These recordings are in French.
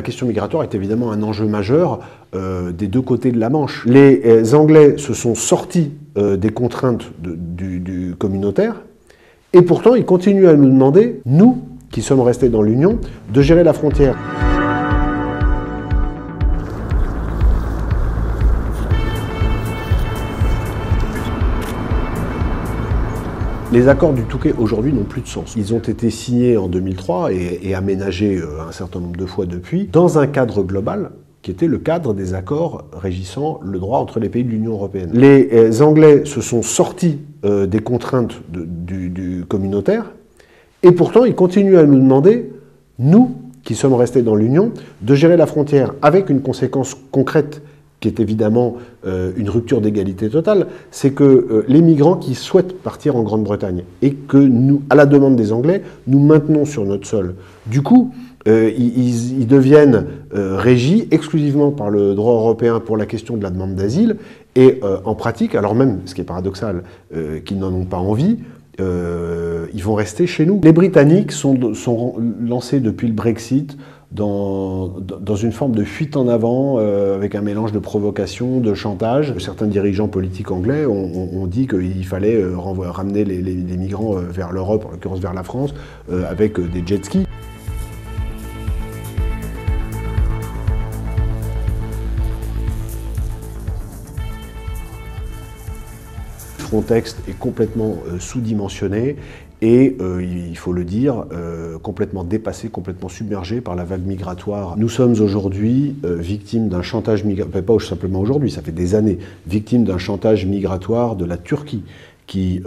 La question migratoire est évidemment un enjeu majeur des deux côtés de la Manche. Les Anglais se sont sortis des contraintes du communautaire, et pourtant ils continuent à nous demander, nous, qui sommes restés dans l'Union, de gérer la frontière. Les accords du Touquet aujourd'hui n'ont plus de sens. Ils ont été signés en 2003 et aménagés un certain nombre de fois depuis, dans un cadre global qui était le cadre des accords régissant le droit entre les pays de l'Union européenne. Les Anglais se sont sortis des contraintes du communautaire, et pourtant ils continuent à nous demander, nous, qui sommes restés dans l'Union, de gérer la frontière avec une conséquence concrète qui est évidemment une rupture d'égalité totale, c'est que les migrants qui souhaitent partir en Grande-Bretagne et que nous, à la demande des Anglais, nous maintenons sur notre sol. Du coup, ils deviennent régis exclusivement par le droit européen pour la question de la demande d'asile et en pratique, alors même, ce qui est paradoxal, qu'ils n'en ont pas envie, ils vont rester chez nous. Les Britanniques sont lancés depuis le Brexit dans une forme de fuite en avant, avec un mélange de provocation, de chantage. Certains dirigeants politiques anglais ont dit qu'il fallait ramener les migrants vers l'Europe, en l'occurrence vers la France, avec des jet skis. Frontex est complètement sous-dimensionné et, il faut le dire, complètement dépassé, complètement submergé par la vague migratoire. Nous sommes aujourd'hui victimes d'un chantage migratoire, pas simplement aujourd'hui, ça fait des années, victimes d'un chantage migratoire de la Turquie qui,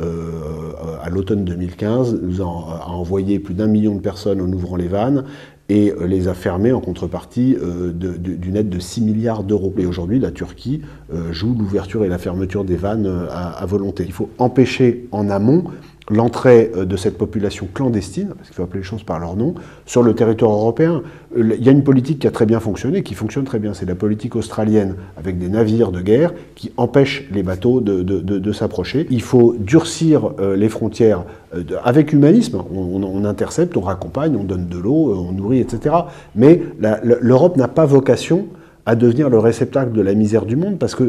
à l'automne 2015, nous a envoyé plus d'1 million de personnes en ouvrant les vannes et les a fermées en contrepartie d'une aide de 6 milliards d'euros. Et aujourd'hui, la Turquie joue l'ouverture et la fermeture des vannes à volonté. Il faut empêcher en amont l'entrée de cette population clandestine, parce qu'il faut appeler les choses par leur nom, sur le territoire européen. Il y a une politique qui a très bien fonctionné, qui fonctionne très bien, c'est la politique australienne, avec des navires de guerre qui empêchent les bateaux de s'approcher. Il faut durcir les frontières avec humanisme, on intercepte, on raccompagne, on donne de l'eau, on nourrit, etc. Mais l'Europe n'a pas vocation à devenir le réceptacle de la misère du monde, parce que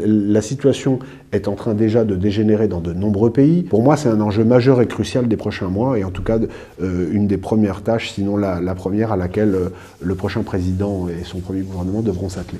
la situation est en train déjà de dégénérer dans de nombreux pays. Pour moi, c'est un enjeu majeur et crucial des prochains mois, et en tout cas, une des premières tâches, sinon la première, à laquelle le prochain président et son premier gouvernement devront s'atteler.